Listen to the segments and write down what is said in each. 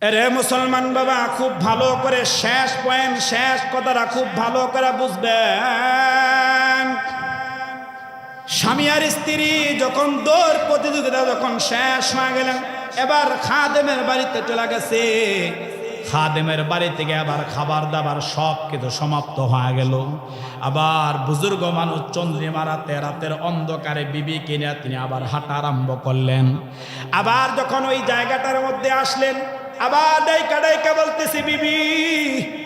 এরে মুসলমান বাবা, খুব ভালো করে শেষ পয়েন্ট, শেষ কথাটা খুব ভালো করে বুঝবেন। স্বামী আর স্ত্রী যখন দৌড় প্রতিযোগিতা যখন শেষ হয়ে গেলেন, এবার খাদেমের বাড়িতে চলে গেছে। খাদেমের বাড়ি থেকে আবার খাবার দাবার সব কিছু সমাপ্ত হয়ে গেল। আবার বুজুর্গ মানুষ চন্দ্রিমা রাতে, রাতের অন্ধকারে বিবি কিনে তিনি আবার হাঁটা আরম্ভ করলেন। আবার যখন ওই জায়গাটার মধ্যে আসলেন, আবার ডাইকা ডাইকা বলতেছি, বিবি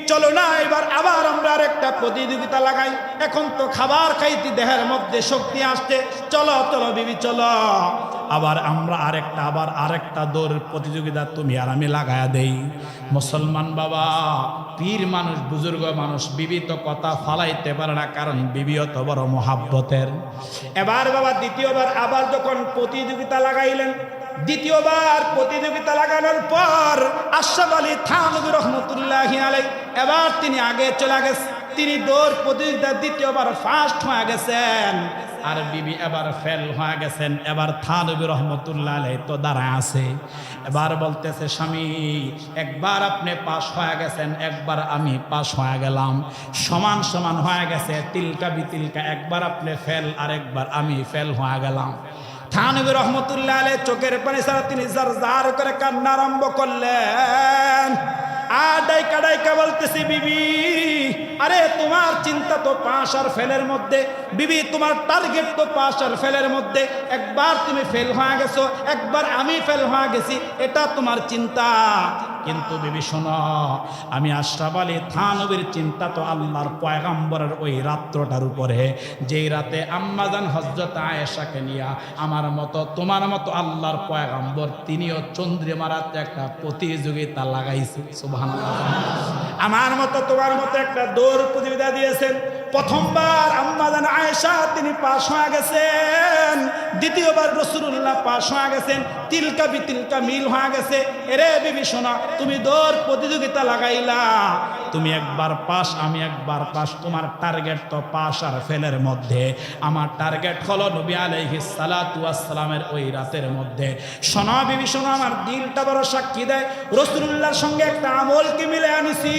চলো না, এবার আবার আমরা আরেকটা প্রতিযোগিতা লাগাই। এখন তো খাবার খাইতে দেহের মধ্যে শক্তি আসছে, চলো চলো বিবি চলো, আবার আমরা আরেকটা দৌড় প্রতিযোগিতা তুমি আর আমি লাগায়া দেই। মুসলমান বাবা, পীর মানুষ, বুজুর্গ মানুষ, বিবি তো কথা ফালাইতে পারে না, কারণ বিবি অত বড় মহাব্বতের। এবার বাবা দ্বিতীয়বার আবার যখন প্রতিযোগিতা লাগাইলেন, দ্বিতীয়বার প্রতিযোগিতা লাগানোর পর আশরাফ আলী থানভী রহমতুল্লাহি আলাইহি এবার তিনি আগে চলে গেছেন। তিনি দৌড় প্রতিযোগিতা দ্বিতীয়বার ফার্স্ট হয়ে গেছেন, আর বিবি এবার ফেল হয়ে গেছেন। এবার থানভী রহমতুল্লাহ আলাইহি তো দাঁড়ায় আছে। এবার বলতেছে, স্বামী একবার আপনি পাস হয়ে গেছেন, একবার আমি পাস হয়ে গেলাম, সমান সমান হয়ে গেছে, তিলকা বিতিলকা, একবার আপনি ফেল আর একবার আমি ফেল হয়ে গেলাম। থানভী রহমতুল্লাহ আলাইহি চোখের পানি ছাড়া তিনি জার করে কান্না আরম্ভ করলেন। আর ডাইকা ডাইকা বলতেছি, বিবি আরে তোমার চিন্তা তো পাস আর ফেলের মধ্যে, বিবি তোমার টার্গেট তো পাস আর ফেলের মধ্যে। একবার তুমি ফেল হয়ে গেছো, একবার আমি ফেল হয়ে গেছি, এটা তোমার চিন্তা। কিন্তু বিবি শোনো, আমি আশরাফ আলী থানভীর চিন্তা তো আল্লাহর পয়গম্বরের ওই রাত্রটার উপরে, যেই রাতে আম্মাজান হযরত আয়েশাকে নিয়া আমার মতো তোমার মতো আল্লাহর পয়গম্বর তিনিও চন্দ্রিমারাতে একটা প্রতিযোগিতা লাগাইছে। সুবহানাল্লাহ। আমার মতো তোমার মতো একটা দৌড় প্রতিযোগিতা দিয়েছেন। প্রথমবার আম্মাজান আয়েশা তিনি পাস হয়ে গেছেন, দ্বিতীয়বার রাসূলুল্লাহ পাস হয়ে গেছেন, তিলকা বিতিলকা মিল হয়ে গেছে। এরে বিবি শোনা, তুমি দৌড় প্রতিযোগিতা লাগাইলা, তুমি একবার পাস আমি একবার পাস, তোমার টার্গেট তো পাস আর ফেলের মধ্যে, আমার টার্গেট হলো নবী আলাইহিস সালাতু ওয়াস সালামের ওই রাতের মধ্যে। শোনা বিবি শোনা, আমার দিলটা বড় সাক্ষী দেয়, রাসূলুল্লাহর সঙ্গে একটা আমলকে মিলে আনিছি,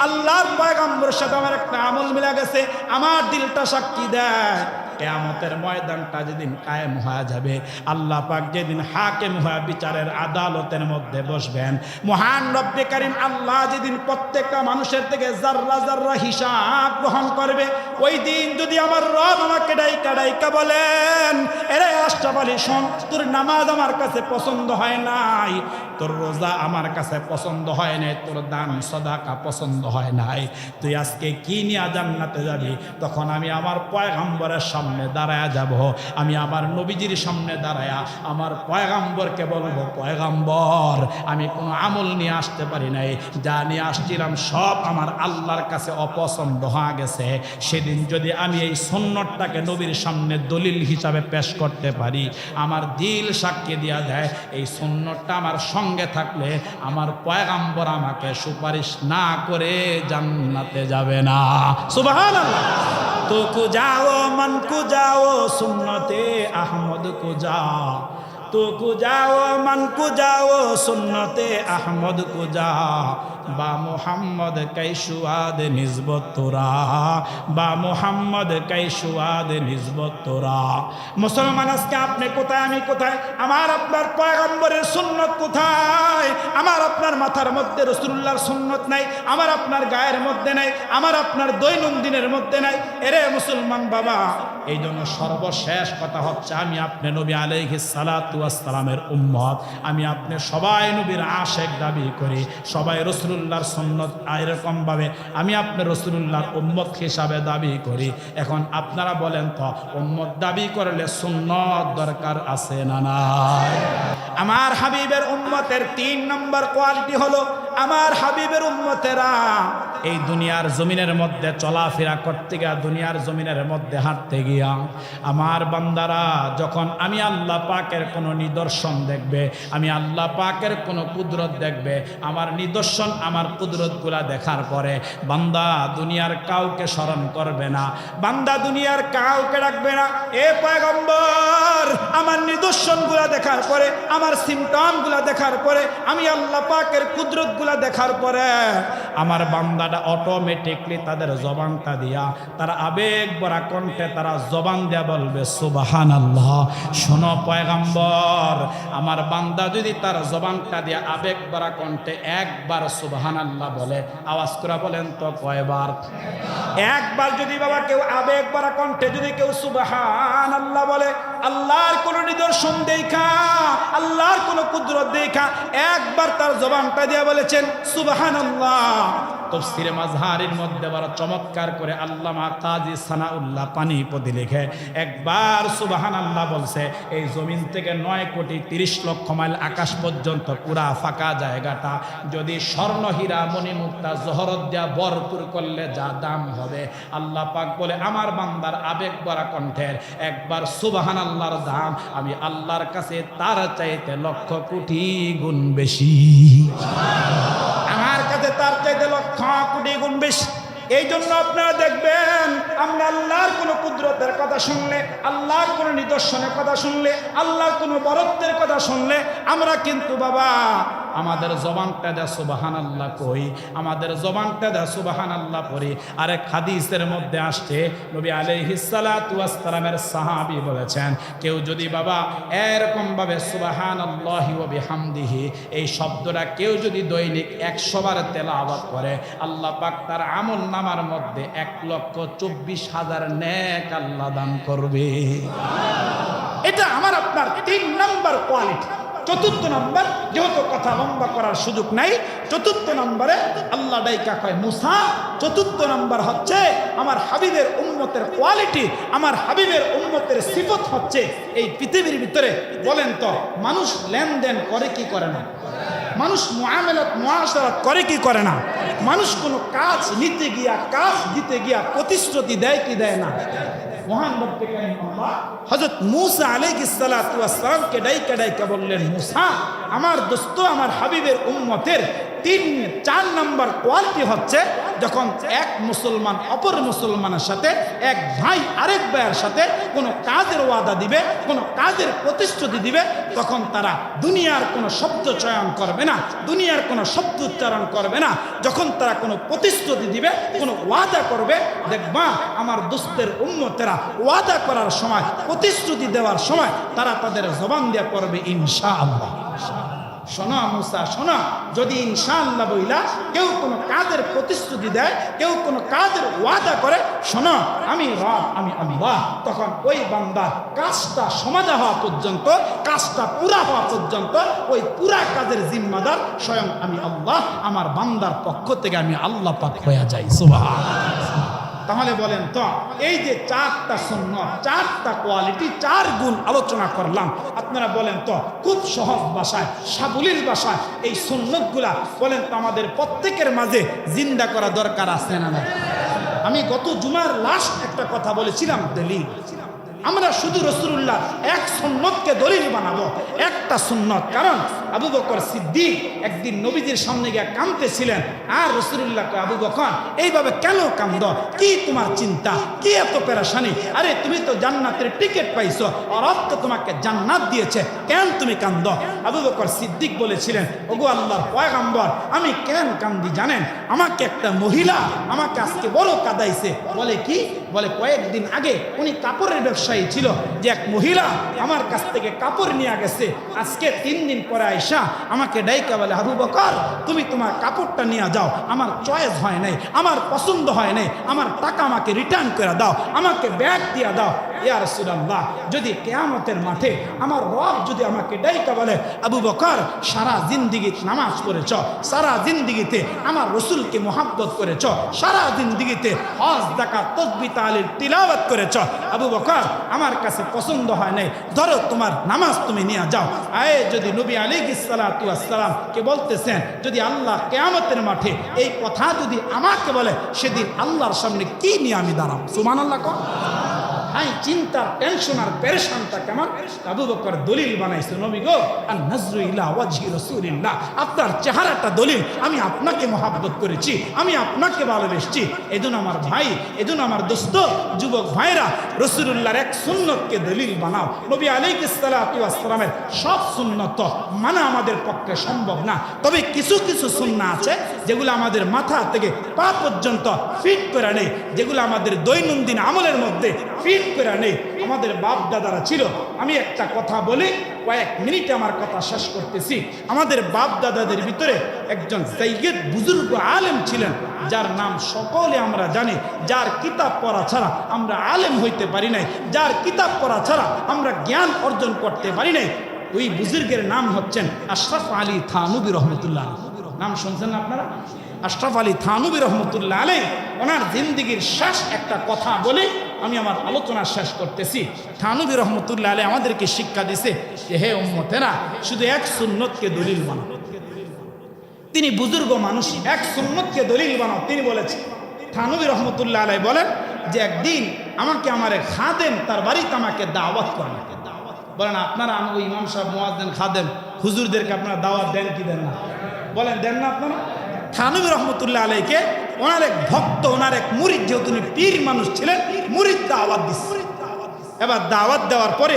আল্লাহর পয়গম্বরের সাথে আমার একটা আমল মিলে গেছে, আমার দিলটা সাক্ষী দেয়। কিয়ামতের ময়দানটা যেদিন কায়েম হয়ে যাবে, আল্লাহ পাক যেদিন হাকিম হয়ে বিচারের আদালতের মধ্যে বসবেন, মহান রব্বে কারীম আল্লাহ যেদিন প্রত্যেকটা মানুষের থেকে যাররা যাররা হিসাব গ্রহণ করবে, ওই দিন যদি আমার রব আমাকে ডাইকা ডাইকা বলেন, এরে আশরাফ আলী শোন, তোর নামাজ আমার কাছে পছন্দ হয় নাই, তোর রোজা আমার কাছে পছন্দ হয় নাই, তোর দান সদাকা পছন্দ হয় নাই, তুই আজকে কি নিয়ে জান্নাতে যাবি? তখন আমি আমার পয়গম্বরের সামনে দাঁড়ায়া যাব, আমি আমার নবীজির সামনে দাঁড়ায়া আমার পয়গম্বরকে বলবো, পয়গম্বর আমি কোনো আমল নিয়ে আসতে পারি নাই, যা নিয়ে আসছিলাম সব আমার আল্লাহর কাছে অপছন্দ হয়ে গেছে। সেদিন যদি আমি এই সুন্নতটাকে নবীর সামনে দলিল হিসাবে পেশ করতে পারি, আমার দিল সাক্ষী দিয়া দেয় এই সুন্নতটা আমার সঙ্গে থাকলে আমার পয়গম্বর আমাকে সুপারিশ না করে জান্নাতে যাবে না। সুবহানাল্লাহ। তো কু যাও মন কু যাও সুন্নতে আহমদ কু যাও, তো কু যাও মন কু যাও সুন্নতে আহমদ কু যাও, বা মোহাম্মদ কৈশুয়াদ নিসবত তোরা, বা মোহাম্মদ কৈশুয়াদ নিসবত তোরা। মুসলমান আজকে আপনি কোথায়, আমি কোথায়? আমার আপনার পয়গম্বরের সুন্নত কোথায়? আমার আপনার মাথার মধ্যে রাসূলুল্লাহর সুন্নত নাই, আমার আপনার গায়ের মধ্যে নাই, আমার আপনার দৈনন্দিনের মধ্যে নাই। এরে মুসলমান বাবা, এই জন্য সর্বশেষ কথা হচ্ছে, আমি আপনি নবী আলাইহিস সালাতু ওয়াস সালামের উম্মত, আমি আপনি সবাই নবীর আশেক দাবি করি, সবাই রাসূলুল্লাহর সুন্নত এরকম ভাবে আমি আপনি রাসূলুল্লাহর উম্মত হিসাবে দাবি করি। এখন আপনারা বলেন তো, উম্মত দাবি করলে সুন্নত দরকার আছে না নাই? আমার হাবিবের উম্মতের 3 নম্বর কোয়ালিটি হলো, আমার হাবিবের উম্মতেরা এই দুনিয়ার জমিনের মধ্যে চলাফেরা করতে গিয়া, দুনিয়ার জমিনের মধ্যে হাঁটতে গিয়া আমার বান্দারা যখন আমি আল্লাহ পাকের কোনো নিদর্শন দেখবে, আমি আল্লাহ পাকের কোনো কুদরত দেখবে, আমার নিদর্শন আমার কুদরতগুলা দেখার পরে বান্দা দুনিয়ার কাউকে স্মরণ করবে না, বান্দা দুনিয়ার কাউকে রাখবে না। এ পয়গম্বর, আমার নিদর্শনগুলা দেখার পরে, আমার সিমটমগুলা দেখার পরে, আমি আল্লাহ পাকের কুদরতগুলা দেখার পরে আমার বান্দাটা অটোমেটিকলি তাদের জবানটা দিয়া, তারা আবেগ ভরা কণ্ঠে তারা জবান দেয়া বলবে সুবহানাল্লাহ। শোনো পয়গম্বর, আমার বান্দা যদি তার জবানটা দিয়া আবেগ ভরা কণ্ঠে একবার সুবহানাল্লাহ বলে, আওয়াজ করে বলেন তো কয়বার? একবার যদি বাবা কেউ আবেগ ভরা কণ্ঠে যদি কেউ সুবহানাল্লাহ বলে, আল্লাহর কোন নিদর্শন দেখা, আল্লাহর কোন কুদরত দেখা একবার তার জবানটা দিয়া বলেছেন সুবহানাল্লাহ। তাফসীরে মাযহারের মধ্যে বড় চমৎকার করে আল্লামা কাজী সানাউল্লাহ পানিপতি লিখে, একবার সুবহানাল্লাহ বলছে, এই জমিন থেকে 9,30,00,000 মাইল আকাশ পর্যন্ত পুরা ফাঁকা জায়গাটা যদি স্বর্ণ হীরা মণিমুক্তা জহরত দিয়া ভরপুর করলে যা দাম হবে, আল্লাহ পাক বলে আমার বান্দার আবেগ ভরা কণ্ঠের একবার সুবহানাল্লাহর দাম আমি আল্লাহর কাছে তার চাইতে 1,00,000 কোটি গুণ বেশি, আমার কাছে তার চাইতে 1,00,000 কোটি গুণ বেশি। এই জন্য আপনারা দেখবেন, আমরা আল্লাহর কোনো কুদরতের কথা শুনলে, আল্লাহর কোনো নিদর্শনের কথা শুনলে, আল্লাহর কোনো বরত্বের কথা শুনলে আমরা কিন্তু বাবা আমাদের জবানটা দা সুবহানাল্লাহ কই, আমাদের জবানটা দা সুবহানাল্লাহ পড়ি। আরেক হাদিসের মধ্যে আসছে, নবী আলাইহিস সালাতু ওয়াস সালামের সাহাবী বলেছেন, কেউ যদি বাবা এরকম ভাবে সুবহানাল্লাহি ওয়া বিহামদিহি এই শব্দটা কেউ যদি দৈনিক 100 বার তেলাওয়াত করে, আল্লাহ পাক তার আমল নামার মধ্যে 1,24,000 নেক আল্লাহ দান করবে। এটা আমার আপনার 3 নম্বর কোয়ালিটি। চতুর্থ নম্বর, যেহেতু কথা লম্বা করার সুযোগ নাই, চতুর্থ নম্বরে আল্লাহ ডাইকা কয় মুসা, চতুর্থ নম্বর হচ্ছে আমার হাবিবের উম্মতের কোয়ালিটি, আমার হাবিবের উম্মতের সিফত হচ্ছে এই পৃথিবীর ভিতরে বলেন তো মানুষ লেনদেন করে কি করে না? মানুষ মুআমালাত মুআশারাত করে কি করে না? মানুষ কোনো কাজ নিতে গিয়া, কাজ দিতে গিয়া প্রতিশ্রুতি দেয় কি দেয় না? মহান রব্বে কারীম আল্লাহ হযরত মূসা আলাইহিস সালাতু ওয়াস সালামকে ডাইকা বললেন, মূসা আমার দোস্ত, আমার হাবিবের উম্মতের 3-4 নম্বর কোয়ালিটি হচ্ছে যখন এক মুসলমান অপর মুসলমানের সাথে, এক ভাই আরেক ভাইয়ের সাথে কোনো কাজের ওয়াদা দিবে, কোনো কাজের প্রতিশ্রুতি দিবে, তখন তারা দুনিয়ার কোনো শব্দ চয়ন করবে না, দুনিয়ার কোনো শব্দ উচ্চারণ করবে না। যখন তারা কোনো প্রতিশ্রুতি দিবে, কোনো ওয়াদা করবে, দেখবা আমার দোস্তের উম্মতেরা ওয়াদা করার সময়, প্রতিশ্রুতি দেওয়ার সময় তারা তাদের জবান দিয়ে করবে ইনশাআল্লাহ। শোনো মুসা, শোনো, যদি ইনশাআল্লাহ বইলা কেউ কোনো কাজের প্রতিশ্রুতি দেয়, কেউ কোনো কাজের ওয়াদা করে, শোনো আমি রব, আমি আল্লাহ, তখন ওই বান্দার কাজটা সমাধা হওয়া পর্যন্ত, কাজটা পুরা হওয়া পর্যন্ত ওই পুরা কাজের জিম্মাদার স্বয়ং আমি আল্লাহ, আমার বান্দার পক্ষ থেকে আমি আল্লাহ পাক হয়ে যাই। সুবহানাল্লাহ। তাহলে বলেন তো, এই যে 4টা সুন্নাত, 4টা কোয়ালিটি, 4 গুণ আলোচনা করলাম, আপনারা বলেন তো খুব সহজ ভাষায়, সাবলীল ভাষায় এই সুন্নাতগুলা বলেন তো আমাদের প্রত্যেকের মাঝে জিন্দা করা দরকার আছে না না? আমি গত জুমার লাস্ট একটা কথা বলেছিলাম, দলিল। আমরা শুধু রাসূলুল্লাহ এক সুন্নতকে দলিল বানাবো, একটা সুন্নত। কারণ আবু বকর সিদ্দিক একদিন নবীজির সামনে গিয়ে কাঁদতেছিলেন, আর রাসূলুল্লাহকে, আবু বকর এইভাবে কেন কাঁদ, কি তোমার চিন্তা, কি এত পেরেশানি? আরে তুমি তো জান্নাতের টিকিট পাইছো, রব তো তোমাকে জান্নাত দিয়েছে, কেন তুমি কাঁদ? আবু বকর সিদ্দিক বলেছিলেন, ওগো আল্লাহর পয়গম্বর, আমি কেন কান্দি জানেন? আমাকে একটা মহিলা আমাকে আজকে বড় কাঁদাইছে। বলে কি? বলে কয়েকদিন আগে উনি কাপড়ের ব্যবসায়ী ছিল, যে এক মহিলা আমার কাছ থেকে কাপড় নিয়ে গেছে, আজকে 3 দিন পরে আয়সা আমাকে ডাইকা বলে, আবু বকর তুমি তোমার কাপড়টা নিয়ে যাও, আমার চয়েস হয় নাই, আমার পছন্দ হয় নাই, আমার টাকা আমাকে রিটার্ন করে দাও, আমাকে ব্যাগ দিয়ে দাও। ইয়া রাসূলুল্লাহ, যদি কিয়ামতের মাঠে আমার রব যদি আমাকে ডাইকা বলে, আবু বকর সারা জিন্দেগি নামাজ পড়েছ, সারা জিন্দেগিতে আমার রাসূলকে মুহাব্বত করেছ, সারা জিন্দেগিতে হজ, যাকাত, তাসবিহ তাআলার তিলাওয়াত করেছ, আবু বকর আমার কাছে পছন্দ হয় নাই, ধরো তোমার নামাজ তুমি নিয়ে যাও। আয়ে যদি নবী আলাইহিস সালাতু ওয়াস সালাম কে বলতেছেন, যদি আল্লাহ কিয়ামতের মাঠে এই কথা যদি আমাকে বলে, সেদিন আল্লাহর সামনে কি নিয়ে আমি দাঁড়াবো? সুবহানাল্লাহ কও। হ্যাঁ, চিন্তা টেনশন আর পেরেশানটা কেমন? আবু বকর দলিল বানাইছে, নবী গো আন নাজরু ইলা ওয়াজহি রাসূলিল্লাহ, আপনার চেহারাটা দলিল, আমি আপনাকে মহব্বত করেছি, আমি আপনাকে ভালোবেসেছি। এজন্য আমার ভাই, এজন্য আমার দোস্ত, যুবক ভাইরা, রাসূলুল্লাহর এক সুন্নতকে দলিল বানাও। নবী আলাইহিস সালাতু ওয়াস সালামের সব সুন্নত মানা আমাদের পক্ষে সম্ভব না, তবে কিছু কিছু সুন্নাহ আছে যেগুলো আমাদের মাথা থেকে পা পর্যন্ত ফিট করে নেই, যেগুলো আমাদের দৈনন্দিন আমলের মধ্যে ফিট করে নেই। আমাদের বাপ দাদারা ছিল, আমি একটা কথা বলি, কয়েক মিনিটে আমার কথা শেষ করতেছি। আমাদের বাপ দাদাদের ভিতরে একজন সাইয়্যিদ বুজুর্গ আলেম ছিলেন, যার নাম সকলে আমরা জানি, যার কিতাব পড়া ছাড়া আমরা আলেম হইতে পারি নাই, যার কিতাব পড়া ছাড়া আমরা জ্ঞান অর্জন করতে পারি নাই। ওই বুজুর্গের নাম হচ্ছেন আশরাফ আলী থানভী রহমতুল্লাহ। নাম শুনছেন না আপনারা? আশরাফ আলী থানভী রহমতুল্লাহ আলাইহি, ওনার জিন্দেগির শেষ একটা কথা বলে আমি আমার আলোচনা শেষ করতেছি। থানভী রহমতুল্লাহ আলাইহি আমাদেরকে শিক্ষা দিছে যে হে উম্মতেরা, শুধু এক সুন্নতকে দলিল বানাও। তিনি বুজুর্গ মানুষ, এক সুন্নতকে দলিল বানাও তিনি বলেছেন। থানভী রহমতুল্লাহ আলাইহি বলেন যে একদিন আমাকে আমার এক খাদেম তার বাড়িতে আমাকে দাওয়াত করেন। বলেন আপনারা, আমি ওই ইমাম সাহেব, মুয়াজ্জিন, খাদেম, হুজুরদেরকে আপনারা দাওয়াত দেন কি দেন না? বলেন দেন না আপনারা? থানভী রহমতুল্লাহ আলাইহিকে ওনার এক ভক্ত, ওনার এক মুরিদ, যেহেতু উনি পীর মানুষ ছিলেন, মুরিদ দাওয়াত দিচ্ছে। এবার দাওয়াত দেওয়ার পরে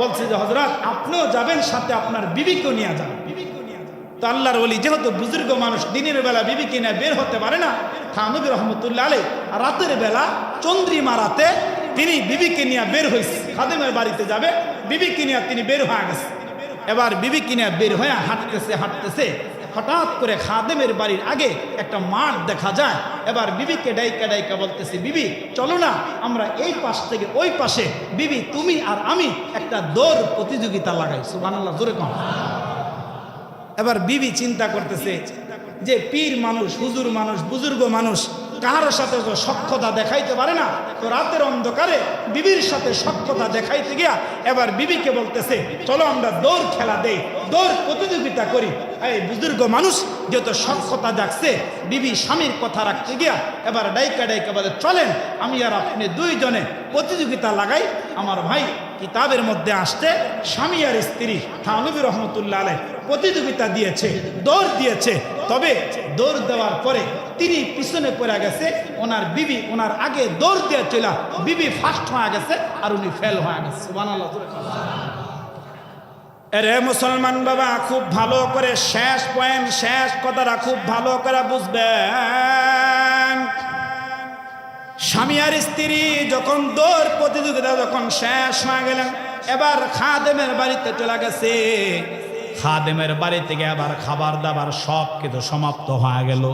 বলছে যে হযরত আপনিও যাবেন, সাথে আপনার বিবিকেও নিয়ে যাবেন। তো আল্লাহর ওলি যেহেতু বুজুর্গ মানুষ, দিনের বেলা বিবিকে নিয়ে বের হতে পারে না, থানভী রহমতুল্লাহ আলাইহি রাতের বেলা চন্দ্রিমা রাতে তিনি বিবিকে নিয়ে বের হয়েছে, খাদেমের বাড়িতে যাবে, বিবিকে নিয়ে তিনি বের হয়ে গেছে। এবার বিবিকে নিয়ে বের হয়ে হাঁটতেছে হাঁটতেছে, হঠাৎ করে খাদেমের বাড়ির আগে একটা মাঠ দেখা যায়। এবার বিবিকে ডাইকা ডাইকা বলতেছে, বিবি চলো না আমরা এই পাশ থেকে ওই পাশে, বিবি তুমি আর আমি একটা দৌড় প্রতিযোগিতা লাগাই। সুবহানাল্লাহ, জোরে কম। এবার বিবি চিন্তা করতেছে যে পীর মানুষ, হুজুর মানুষ, বুজুর্গ মানুষ, কারোর সাথে তো সখ্যতা দেখাইতে পারে না, তো রাতের অন্ধকারে বিবির সাথে সখ্যতা দেখাইতে গিয়া এবার বিবিকে বলতেছে চলো আমরা দৌড় খেলা দেই, দৌড় প্রতিযোগিতা করি। এই বুজুর্গ মানুষ যেহেতু সখ্যতা জাগছে, বিবি স্বামীর কথা রাখতে গিয়া এবার ডাইকা ডাইকা বলে চলেন আমি আর আপনি দুইজনে প্রতিযোগিতা লাগাই। আমার ভাই কিতাবের মধ্যে আসতে স্বামী আর স্ত্রী থানভী রহমতুল্লাহ আলাইহি প্রতিযোগিতা দিয়েছে, দৌড় দিয়েছে। তবে দৌড় দেওয়ার পরে তিনি পিছনে পড়ে গেছে, ওনার বিবি ওনার আগে দৌড় দিয়েছিল, বিবি ফার্স্ট হয়ে গেছে আর উনি ফেল হয়ে গেছে। সুবহানাল্লাহ। এরে মুসলমান বাবা, খুব ভালো করে শেষ পয়েন্ট, শেষ কথাটা খুব ভালো করে বুঝবেন। স্বামী আর স্ত্রী যখন দৌড় প্রতিযোগিতা যখন শেষ হয়ে গেলেন, এবার খাদেমের বাড়িতে চলে গেছে। খাদেমের বাড়ি থেকে আবার খাবার দাবার সব কিছু সমাপ্ত হয়ে গেল।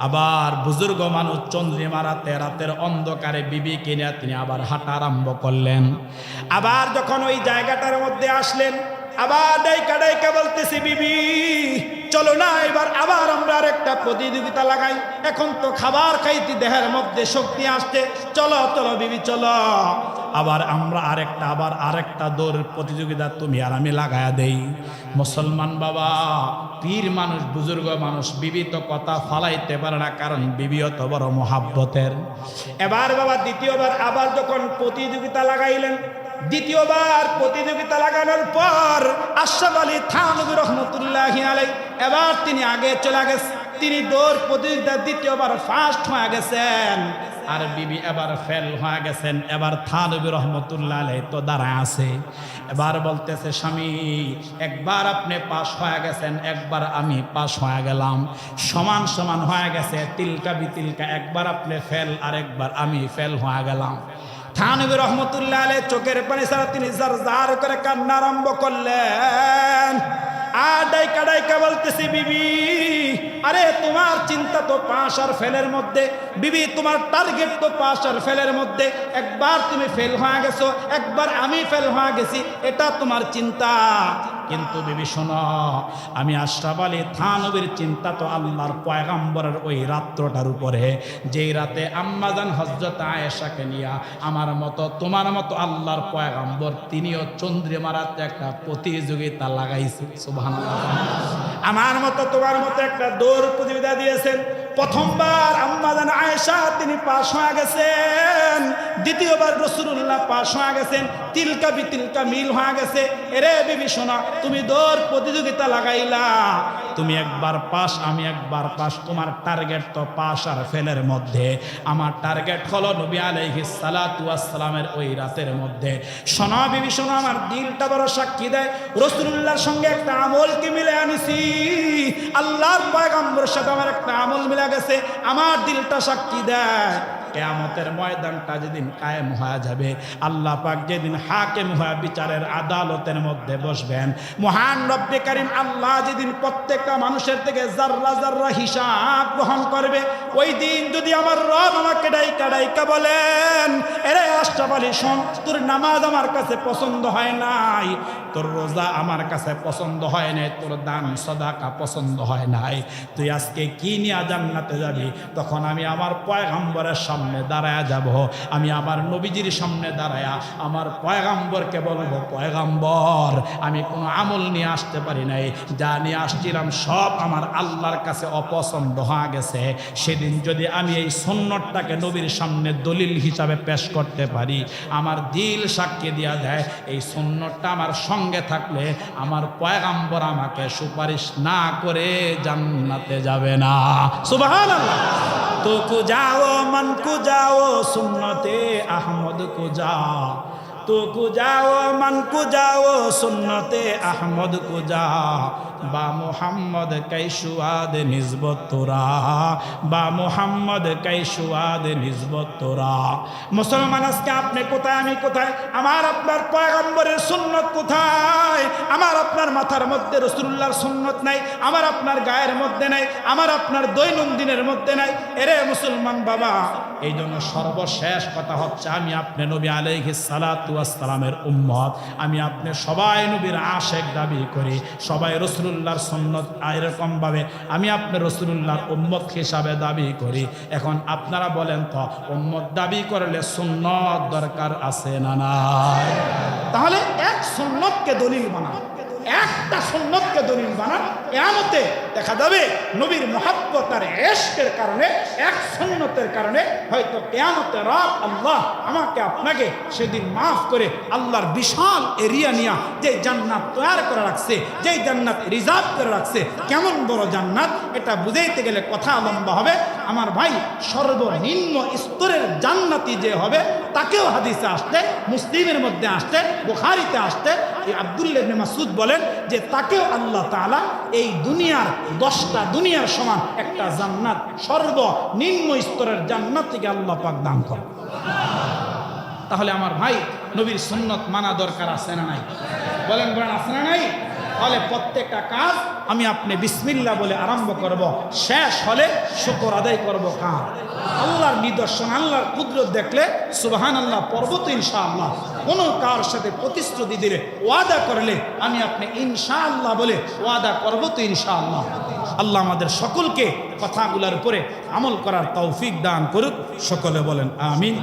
আবার বুজুর্গ মানুষ চন্দ্রিমা রাতে, রাতের অন্ধকারে বিবিকে নিয়ে তিনি আবার হাঁটা আরম্ভ করলেন। আবার যখন ওই জায়গাটার মধ্যে আসলেন, আবার ডাইকা ডাইকা বলতেছি বিবি চলো না এবার আবার আমরা আরেকটা প্রতিযোগিতা লাগাই, এখন তো খাবার খাইতে দেহের মধ্যে শক্তি আসছে, চলো চলো বিবি চলো আবার আমরা আরেকটা দৌড় প্রতিযোগিতা তুমি আর আমি লাগায়া দেই। মুসলমান বাবা, পীর মানুষ, বুজুর্গ মানুষ, বিবি তো কথা ফালাইতে পারে না, কারণ বিবি অত বড় মোহাব্বতের। এবার বাবা দ্বিতীয়বার আবার যখন প্রতিযোগিতা লাগাইলেন, দ্বিতীয়বার প্রতিযোগিতা লাগানোর পর আশরাফ আলী থানভী রহমতুল্লাহি আলাইহি এবার তিনি আগে চলে গেছেন, তিনি দৌড় প্রতিযোগিতা দ্বিতীয়বার ফার্স্ট হয়ে গেছেন, আর বিবি এবার ফেল হয়ে গেছেন। এবার থানভী রহমতুল্লাহ আলাইহি তো দাঁড়ায় আছে, এবার বলতেছে স্বামী একবার আপনি পাস হয়ে গেছেন, একবার আমি পাস হয়ে গেলাম, সমান সমান হয়ে গেছে, তিলকা বিতিলকা, একবার আপনি ফেল আর একবার আমি ফেল হয়ে গেলাম। থানভী রহমতুল্লাহ আলাইহি চোখের পানি ছাড়া তিনি জার করে কান্না আরম্ভ করলেন। আর ডাইকা ডাইকা বলতেছি বিবি আরে তোমার চিন্তা তো পাস আর ফেলের মধ্যে, বিবি তোমার টার্গেট তো পাস আর ফেলের মধ্যে। একবার তুমি ফেল হয়ে গেছো, একবার আমি ফেল হয়ে গেছি, এটা তোমার চিন্তা। কিন্তু বিবি শোনো, আমি আশরাফ আলী থানবীর চিন্তা তো আল্লাহর পয়গম্বরের ওই রাত্রটার উপরে, যেই রাতে আম্মাজান হযরত আয়েশাকে নিয়া আমার মতো তোমার মতো আল্লাহর পয়গম্বর তিনিও চন্দ্রিমারাতে একটা প্রতিযোগিতা লাগাইছে। সুবহানাল্লাহ। আমার মতো তোমার মতো একটা দৌড় প্রতিযোগিতা দিয়েছেন। প্রথমবার আম্মাজান আয়েশা তিনি পাশ হয়ে গেছেন, দ্বিতীয়বার রাসূলুল্লাহ পাশ হয়ে গেছেন, তিলকা বিতিলকা মিল হয়ে গেছে। এরে বিবি শোনা, তুমি দৌড় প্রতিযোগিতা লাগাইলা, তুমি একবার পাস আমি একবার পাস, তোমার টার্গেট তো পাস আর ফেলের মধ্যে। আমার টার্গেট হলো নবী আলাইহিস সালাতু ওয়াস সালামের ওই রাতের মধ্যে। শোনা বিবি শোনা, আমার দিলটা বড় সাক্ষী দেয়, রাসূলুল্লাহর সঙ্গে একটা আমলকে মিলে আনিছি, আল্লাহর পয়গম্বরের সাথে আমার একটা আমল মিলে গেছে, আমার দিলটা সাক্ষী দেয়। কিয়ামতের ময়দানটা যেদিন কায়েম হয়ে যাবে, আল্লাহ পাক যেদিন হাকিম হয়ে বিচারের আদালতের মধ্যে বসবেন, মহান রব্বে কারীম আল্লাহ যেদিন প্রত্যেকটা মানুষের থেকে যাররা যাররা হিসাব গ্রহণ করবে, ওই দিন যদি আমার রব আমাকে ডাইকা বলেন, এরে আশরাফ আলী শোন, তোর নামাজ আমার কাছে পছন্দ হয় নাই, তোর রোজা আমার কাছে পছন্দ হয় নাই, তোর দান সদাকা পছন্দ হয় নাই, তুই আজকে কি নিয়ে জান্নাতে যাবি? তখন আমি আমার পয়গম্বরের সামনে দাঁড়ায়া যাব, আমি আমার নবীজির সামনে দাঁড়ায়া আমার পয়গম্বরকে বলবো, পয়গম্বর আমি কোনো আমল নিয়ে আসতে পারি নাই, যা নিয়ে আসছিলাম সব আমার আল্লাহর কাছে অপছন্দ হয়ে গেছে। সেদিন যদি আমি এই সুন্নতটাকে নবীর সামনে দলিল হিসাবে পেশ করতে পারি, আমার দিল সাক্ষী দিয়া দেয় এই সুন্নতটা আমার সঙ্গে থাকলে আমার পয়গম্বর আমাকে সুপারিশ না করে জান্নাতে যাবে না। সুবহানাল্লাহ। তো কো যাও মন কো যাও সুন্নতে আহমদ কো যাও, তো কো যাও মন কো যাও সুন্নতে আহমদ কো যাও, বা মুহাম্মদ কৈশুয়াদ নিসবত তোরা, বা মুহাম্মদ কৈশুয়াদ নিসবত তোরা। মুসলমান আজকে আপনি কোথায় আমি কোথায়? আমার আপনার পয়গম্বরের সুন্নত কোথায়? আমার আপনার মাথার মধ্যে রাসূলুল্লাহর সুন্নত নাই, আমার আপনার গায়ের মধ্যে নাই, আমার আপনার দৈনন্দিনের মধ্যে নাই। এরে মুসলমান বাবা, এই জন্য সর্বশেষ কথা হচ্ছে, আমি আপনি নবী আলাইহিস সালাতু ওয়াস সালামের উম্মত, আমি আপনি সবাই নবীর আশেক দাবি করি, সবাই রাসূলুল্লাহর সুন্নত এরকম ভাবে আমি আপনি রাসূলুল্লাহর উম্মত হিসাবে দাবি করি। এখন আপনারা বলেন তো, উম্মত দাবি করলে সুন্নত দরকার আছে না নাই? তাহলে এক সুন্নতকে দলিল বানান, একটা সুন্নতকে দলিল বানান, কিয়ামতে দেখা যাবে নবীর মুহাব্বত আর ইশকের কারণে, এক সুন্নতের কারণে হয়তো কিয়ামতে রাত আল্লাহ আমাকে আপনাকে সেদিন মাফ করে আল্লাহর বিশাল এরিয়া নিয়ে যে জান্নাত তৈরি করে রাখছে, যে জান্নাত রিজার্ভ করে রাখছে, কেমন বড় জান্নাত, এটা বুঝাইতে গেলে কথা লম্বা হবে। আমার ভাই, সর্বনিম্ন স্তরের জান্নাতি যে হবে তাকেও হাদিসে আসতে, মুসলিমের মধ্যে আসতে, বুখারীতে আসতে, এই আব্দুল্লাহ ইবনে মাসউদ বলেন যে তাকেও আল্লাহ তাআলা এই দুনিয়ার 10টা দুনিয়ার সমান একটা জান্নাত, সর্বনিম্ন স্তরের জান্নাত থেকে আল্লাহ পাক দান করেন। তাহলে আমার ভাই, নবীর সুন্নত মানা দরকার আছে না নাই? বলেন বলেন, আছে না নাই? তাহলে প্রত্যেকটা কাজ আমি আপনি বিসমিল্লাহ বলে আরম্ভ করব, শেষ হলে শুকর আদায় করব কার? আল্লাহর নিদর্শন, আল্লাহর কুদরত দেখলে সুবহানাল্লাহ পড়ব তো ইনশাআল্লাহ। কোনো কার সাথে প্রতিশ্রুতি দিলে, ওয়াদা করলে আমি আপনি ইনশাআল্লাহ বলে ওয়াদা করব তো ইনশাআল্লাহ। আল্লাহ আমাদের সকলকে কথাগুলোর উপরে আমল করার তৌফিক দান করুক। সকলে বলেন আমিন।